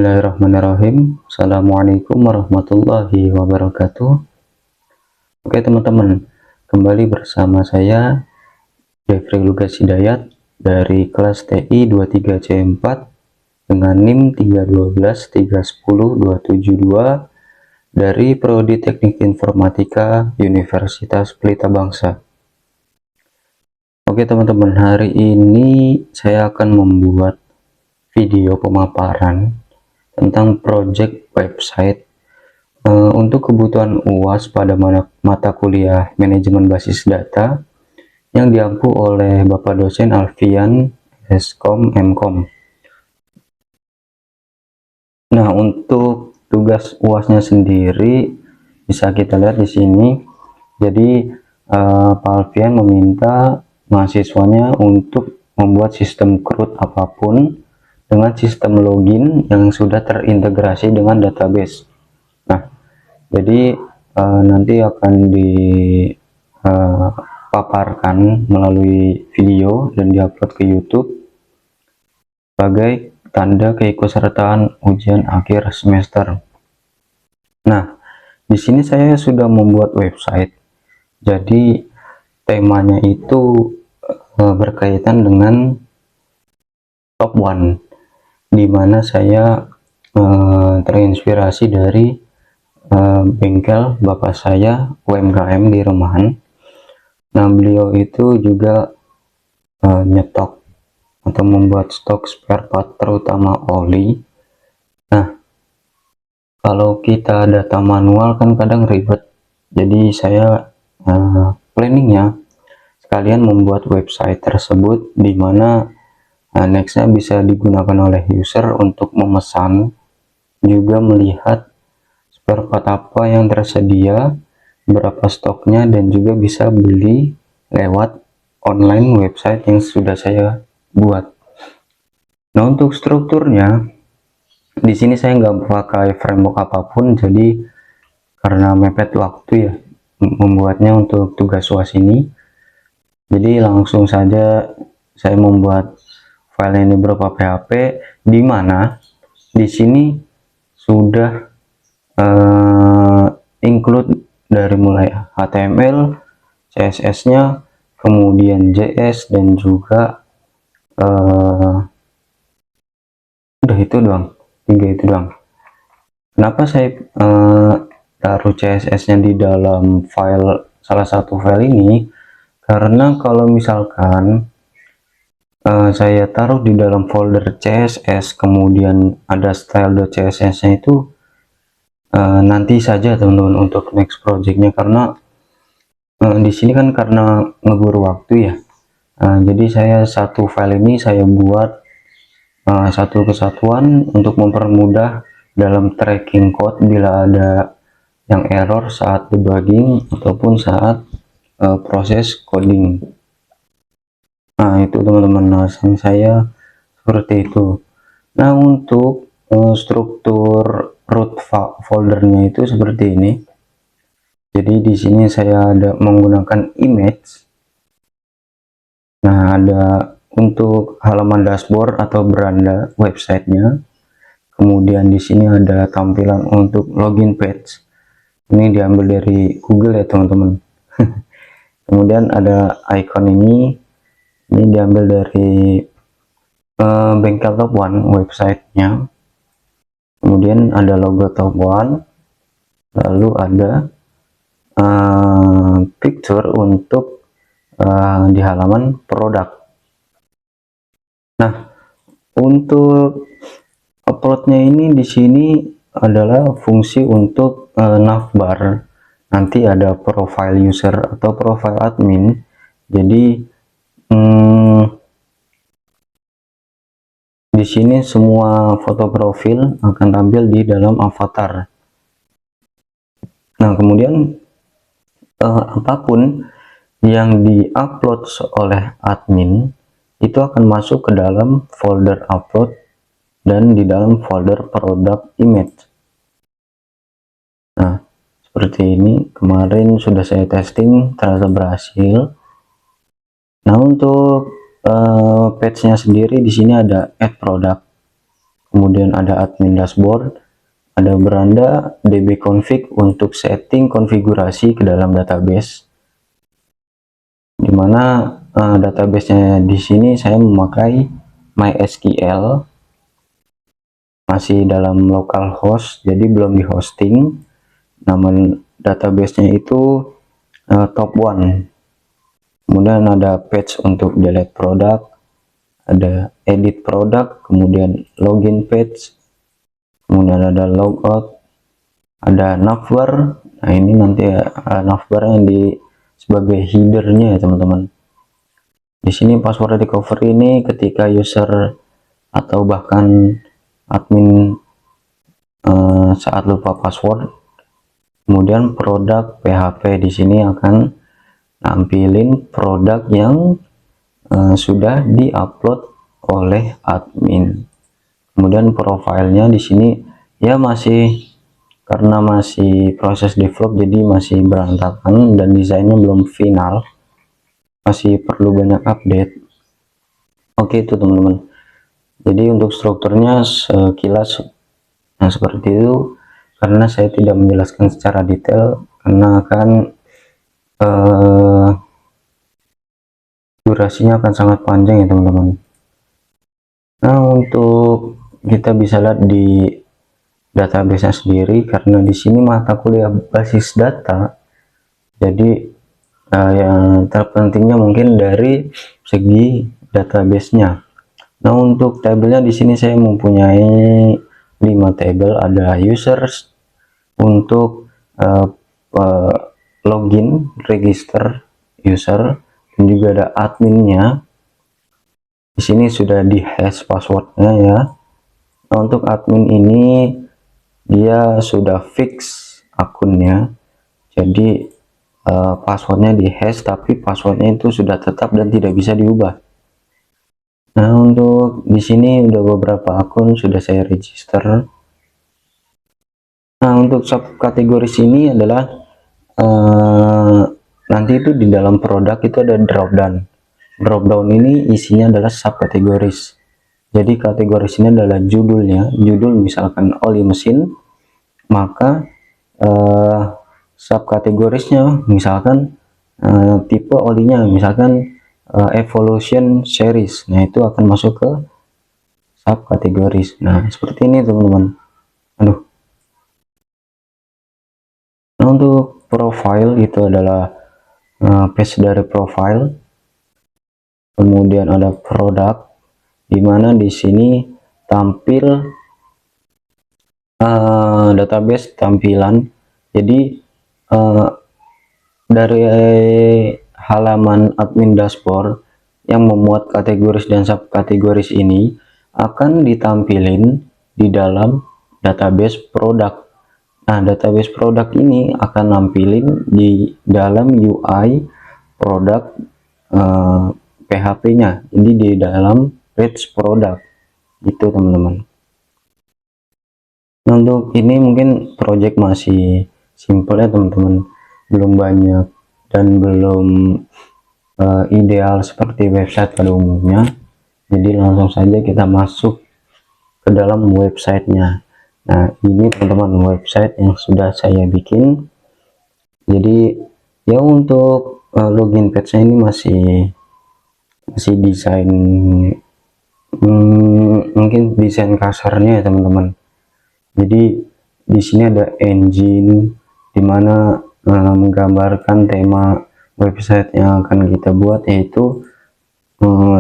Bismillahirrahmanirrahim. Assalamualaikum warahmatullahi wabarakatuh. Oke teman-teman, kembali bersama saya Jeffrey Lugas Hidayat dari kelas TI 23C4 dengan NIM 312310272 dari Prodi Teknik Informatika Universitas Pelita Bangsa. Oke teman-teman, hari ini saya akan membuat video pemaparan tentang project website untuk kebutuhan UAS pada mata kuliah manajemen basis data yang diampu oleh Bapak dosen Alfian Skom Mkom. Nah, untuk tugas UASnya sendiri bisa kita lihat di sini. Jadi Pak Alfian meminta mahasiswanya untuk membuat sistem CRUD apapun dengan sistem login yang sudah terintegrasi dengan database. Nah, jadi nanti akan dipaparkan melalui video dan diupload ke YouTube sebagai tanda keikutsertaan ujian akhir semester. Nah, di sini saya sudah membuat website. Jadi temanya itu berkaitan dengan top 1, di mana saya terinspirasi dari bengkel bapak saya UMKM di Rumahan. Nah, beliau itu juga nyetok atau membuat stok spare part terutama oli. Nah, kalau kita data manual kan kadang ribet, jadi saya planningnya sekalian membuat website tersebut, di mana nextnya bisa digunakan oleh user untuk memesan, juga melihat spare part apa yang tersedia, berapa stoknya, dan juga bisa beli lewat online website yang sudah saya buat. Nah, untuk strukturnya di sini saya nggak pakai framework apapun, jadi karena mepet waktu ya membuatnya untuk tugas UAS ini, jadi langsung saja saya membuat file ini berupa PHP, di mana di sini sudah include dari mulai HTML, CSS-nya, kemudian JS, dan juga udah itu doang, 3 itu doang. Kenapa saya taruh CSS-nya di dalam file, salah satu file ini? Karena kalau misalkan saya taruh di dalam folder CSS, kemudian ada style.css-nya itu nanti saja teman-teman untuk next projectnya, karena di sini kan karena ngeburu waktu ya. Jadi saya satu file ini saya buat satu kesatuan untuk mempermudah dalam tracking code bila ada yang error saat debugging ataupun saat proses coding. Nah, itu teman-teman, alasan saya seperti itu. Nah, untuk struktur root foldernya itu seperti ini. Jadi di sini saya ada menggunakan image. Nah, ada untuk halaman dashboard atau beranda websitenya. Kemudian di sini ada tampilan untuk login page. Ini diambil dari Google ya teman-teman. Kemudian ada icon ini diambil dari bengkel top 1 websitenya. Kemudian ada logo top 1, lalu ada picture untuk di halaman produk. Nah, untuk uploadnya ini di sini adalah fungsi untuk navbar. Nanti ada profile user atau profile admin. Jadi di sini semua foto profil akan tampil di dalam avatar. Nah, kemudian apapun yang diupload oleh admin itu akan masuk ke dalam folder upload dan di dalam folder product image. Nah, seperti ini. Kemarin sudah saya testing, ternyata berhasil. Nah, untuk page-nya sendiri di sini ada add product. kemudian ada admin dashboard, ada beranda dbconfig untuk setting konfigurasi ke dalam database, dimana databasenya di sini saya memakai MySQL, masih dalam localhost, jadi belum di hosting. Nama databasenya itu top one. Kemudian ada page untuk delete product, ada edit product, kemudian login page, kemudian ada logout, ada navbar. Nah ini nanti navbar yang di sebagai headernya ya teman-teman. Di sini password recovery ini ketika user atau bahkan admin saat lupa password, kemudian produk PHP di sini akan nampilin produk yang sudah diupload oleh admin. Kemudian profilnya di sini ya masih, karena masih proses develop jadi masih berantakan dan desainnya belum final, masih perlu banyak update. Oke itu teman-teman, jadi untuk strukturnya sekilas seperti itu, karena saya tidak menjelaskan secara detail karena akan durasinya akan sangat panjang ya teman-teman. Nah untuk kita bisa lihat di database sendiri, karena di sini mata kuliah basis data, jadi yang terpentingnya mungkin dari segi database-nya. Nah untuk tabelnya di sini saya mempunyai 5 tabel, ada users untuk login, register user, dan juga ada adminnya. Di sini sudah di hash passwordnya ya. Nah untuk admin ini dia sudah fix akunnya, jadi passwordnya di hash, tapi passwordnya itu sudah tetap dan tidak bisa diubah. Nah untuk di sini udah beberapa akun sudah saya register. Nah untuk subkategori sini adalah nanti itu di dalam produk itu ada dropdown ini isinya adalah subkategoris. Jadi kategori ini adalah judulnya, judul misalkan oli mesin, maka subkategorisnya misalkan tipe olinya misalkan evolution series. Nah itu akan masuk ke subkategoris. Nah seperti ini teman-teman. Nah untuk profile itu adalah page dari profile, kemudian ada produk, dimana di sini tampil database tampilan. Jadi dari halaman admin dashboard yang memuat kategoris dan subkategoris ini akan ditampilin di dalam database produk. Nah database produk ini akan nampilin di dalam UI produk PHP nya, jadi di dalam page produk gitu teman-teman. Nah, untuk ini mungkin project masih simple ya teman-teman, belum banyak dan belum ideal seperti website pada umumnya. Jadi langsung saja kita masuk ke dalam websitenya. Nah ini teman-teman website yang sudah saya bikin. Jadi ya untuk login page ini masih desain mungkin desain kasarnya ya teman-teman. Jadi di sini ada engine dimana menggambarkan tema website yang akan kita buat, yaitu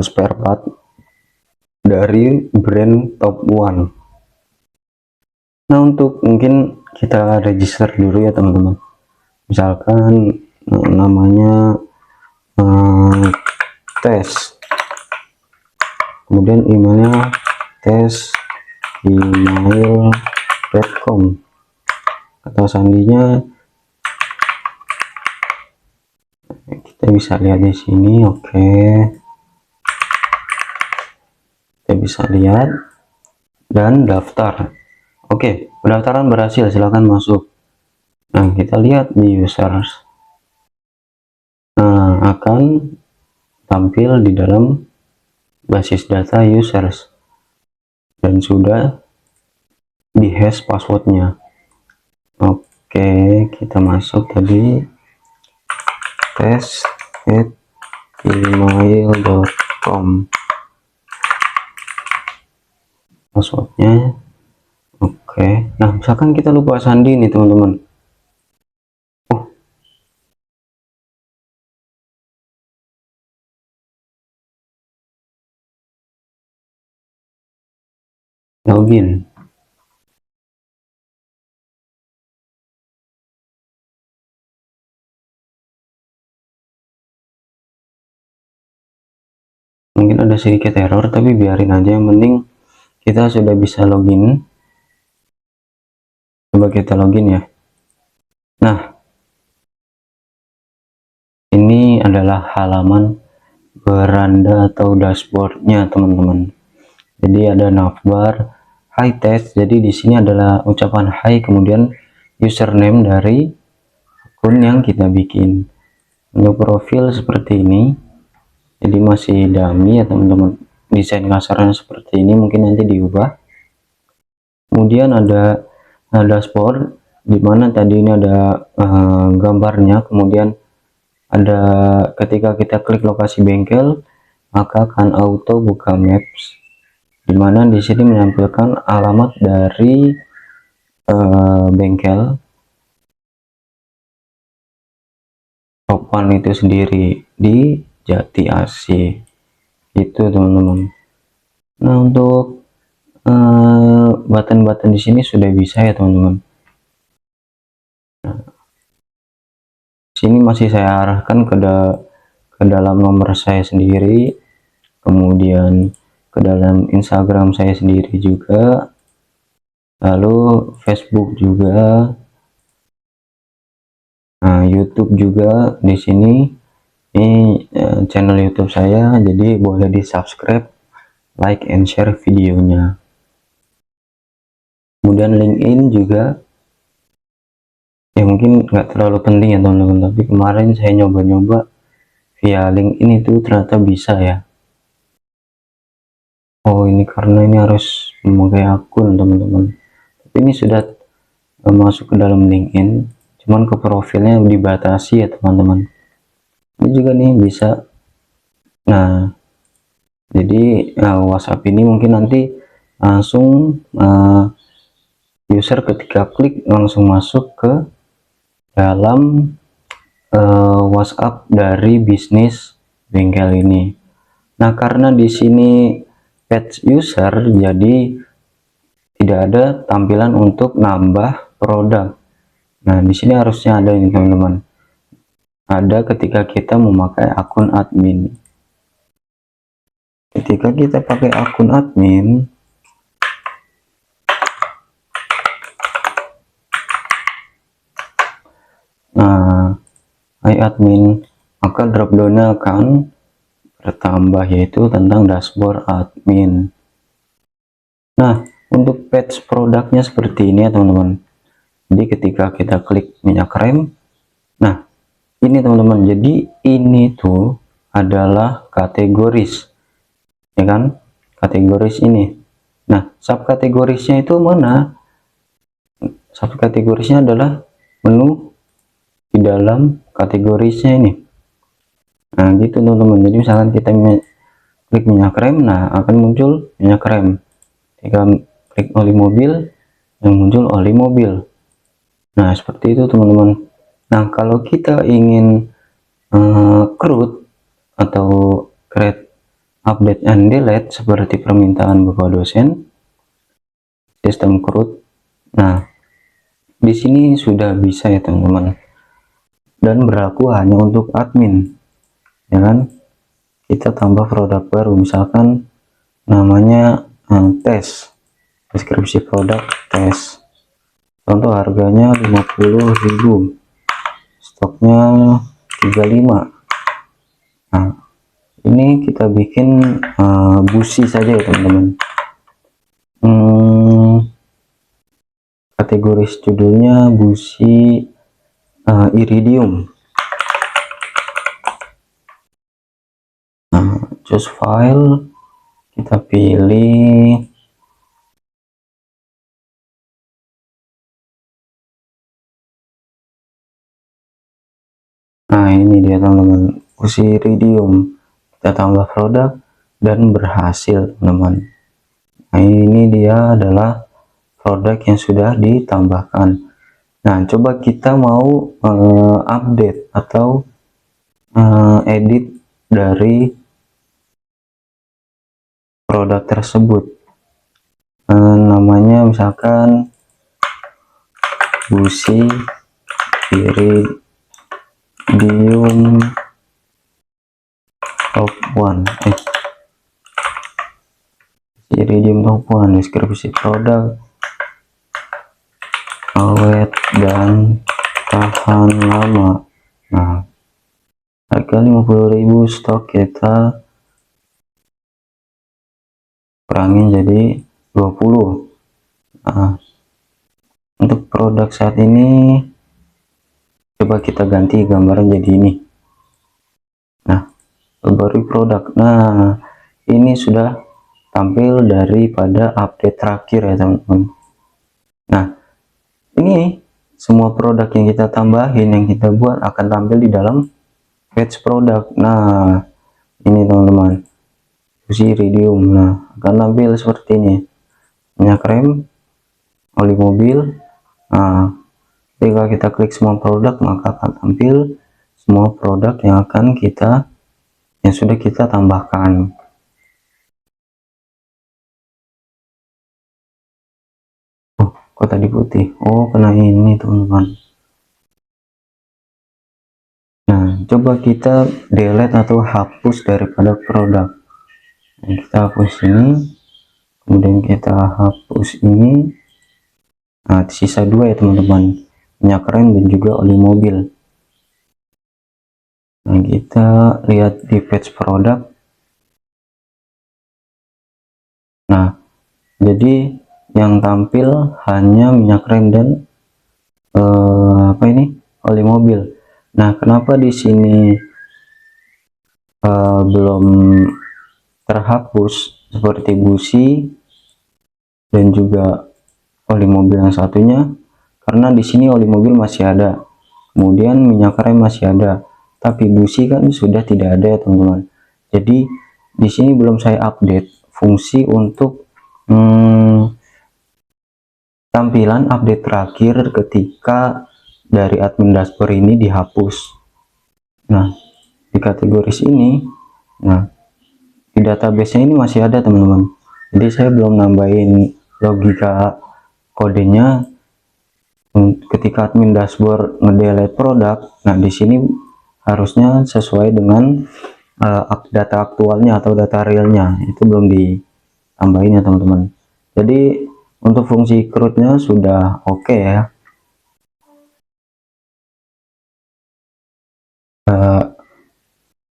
spare part dari brand top one. Nah untuk mungkin kita register dulu ya teman-teman, misalkan namanya tes, kemudian emailnya tes@email.com atau sandinya kita bisa lihat di sini. Oke, kita bisa lihat dan daftar. Oke, pendaftaran berhasil, silahkan masuk. Nah kita lihat di users, nah akan tampil di dalam basis data users dan sudah di hash passwordnya. Oke, kita masuk tadi tes@gmail.com passwordnya. Oke, nah misalkan kita lupa sandi nih teman-teman. Login. Mungkin ada sedikit error, tapi biarin aja, yang penting kita sudah bisa login. Coba kita login ya. Nah, ini adalah halaman beranda atau dashboardnya teman-teman. Jadi ada navbar, hi test. Jadi di sini adalah ucapan hi, kemudian username dari akun yang kita bikin. Untuk profil seperti ini, jadi masih dummy ya teman-teman. Desain kasarnya seperti ini, mungkin nanti diubah. Kemudian ada dashboard, dimana tadi ini ada gambarnya. Kemudian ada ketika kita klik lokasi bengkel, maka akan auto buka maps, dimana di sini menampilkan alamat dari bengkel Topan itu sendiri di Jati Asih itu teman-teman. Nah, untuk button-button di sini sudah bisa ya teman-teman. Nah, sini masih saya arahkan ke dalam nomor saya sendiri, kemudian ke dalam Instagram saya sendiri juga, lalu Facebook juga, nah YouTube juga. Di sini ini channel YouTube saya, jadi boleh di subscribe, like and share videonya. Kemudian LinkedIn juga ya, mungkin nggak terlalu penting ya teman-teman, tapi kemarin saya nyoba-nyoba via LinkedIn itu ternyata bisa ya. Oh, ini karena ini harus memakai akun teman-teman, tapi ini sudah masuk ke dalam LinkedIn, cuman ke profilnya dibatasi ya teman-teman. Ini juga nih bisa. Nah, jadi WhatsApp ini mungkin nanti langsung user ketika klik langsung masuk ke dalam WhatsApp dari bisnis bengkel ini. Nah, karena di sini page user, jadi tidak ada tampilan untuk nambah produk. Nah, di sini harusnya ada ini teman-teman. Ada ketika kita memakai akun admin. Ketika kita pakai akun admin, nah, admin, maka dropdownnya akan bertambah, yaitu tentang dashboard admin. Nah, untuk page produknya seperti ini ya teman-teman. Jadi ketika kita klik minyak rem, nah ini teman-teman, jadi ini tuh adalah kategoris ya kan, kategoris ini. Nah, subkategorisnya itu mana? Subkategorisnya adalah menu di dalam kategorisnya ini. Nah gitu teman-teman, jadi misalkan kita klik minyak rem, nah akan muncul minyak rem. Jika klik oli mobil, yang muncul oli mobil. Nah seperti itu teman-teman. Nah kalau kita ingin create atau create, update and delete seperti permintaan bapak dosen, sistem create, nah di sini sudah bisa ya teman-teman, dan berlaku hanya untuk admin ya kan. Kita tambah produk baru, misalkan namanya tes, deskripsi produk tes, contoh harganya 50.000, stoknya 35. Nah ini kita bikin busi saja ya teman-teman. Kategoris judulnya busi iridium. Choose file, kita pilih Nah ini dia teman-teman, Iridium kita tambah produk dan berhasil teman-teman. Nah ini dia adalah produk yang sudah ditambahkan. Nah coba kita mau update atau edit dari produk tersebut. Namanya misalkan busi iridium top 1, iridium top 1, deskripsi produk awet dan tahan lama. Nah harga 50.000, stok kita kurangin jadi 20. Nah untuk produk saat ini coba kita ganti gambarnya jadi ini. Nah baru produk, nah ini sudah tampil daripada update terakhir ya teman-teman. Nah ini semua produk yang kita tambahin, yang kita buat akan tampil di dalam page produk. Nah ini teman-teman, Iridium. Nah akan tampil seperti ini, minyak rem, oli mobil. Nah ketika kita klik semua produk, maka akan tampil semua produk yang sudah kita tambahkan. Kok tadi putih? Oh kena ini teman-teman. Nah coba kita delete atau hapus daripada produk. Nah, kita hapus ini, kemudian kita hapus ini. Nah sisa 2 ya teman-teman, minyak rem dan juga oli mobil. Nah kita lihat di page produk. Nah jadi yang tampil hanya minyak rem dan oli mobil. Nah kenapa di sini belum terhapus seperti busi dan juga oli mobil yang satunya? Karena di sini oli mobil masih ada, kemudian minyak rem masih ada, tapi busi kan sudah tidak ada ya teman-teman. Jadi di sini belum saya update fungsi untuk tampilan update terakhir ketika dari admin dashboard ini dihapus. Nah di kategoris ini, nah di database ini masih ada teman-teman. Jadi saya belum nambahin logika kodenya ketika admin dashboard ngedelete produk. Nah di sini harusnya sesuai dengan data aktualnya atau data realnya, itu belum ditambahin ya teman-teman. Jadi untuk fungsi CRUD-nya sudah oke ya.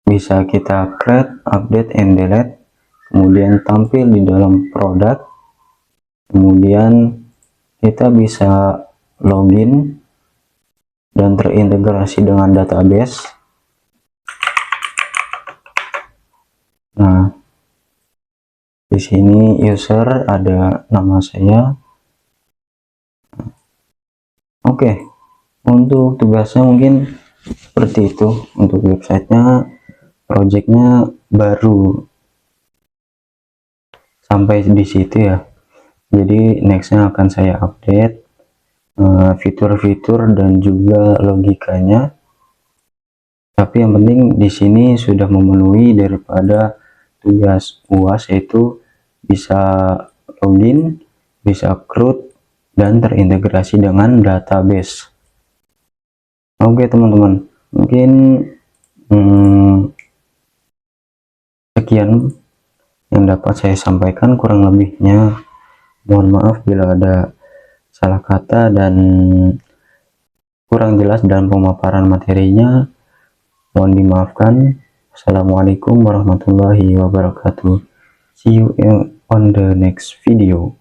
Bisa kita create, update, and delete, kemudian tampil di dalam produk, kemudian kita bisa login dan terintegrasi dengan database. Nah di sini user ada nama saya. Oke, untuk tugasnya mungkin seperti itu. Untuk websitenya, projectnya baru sampai di situ ya. Jadi nextnya akan saya update fitur-fitur dan juga logikanya. Tapi yang penting di sini sudah memenuhi daripada tugas UAS, yaitu bisa login, bisa CRUD, dan terintegrasi dengan database. Oke teman-teman, mungkin sekian yang dapat saya sampaikan, kurang lebihnya mohon maaf bila ada salah kata dan kurang jelas dalam pemaparan materinya, mohon dimaafkan. Assalamualaikum warahmatullahi wabarakatuh. See you on the next video.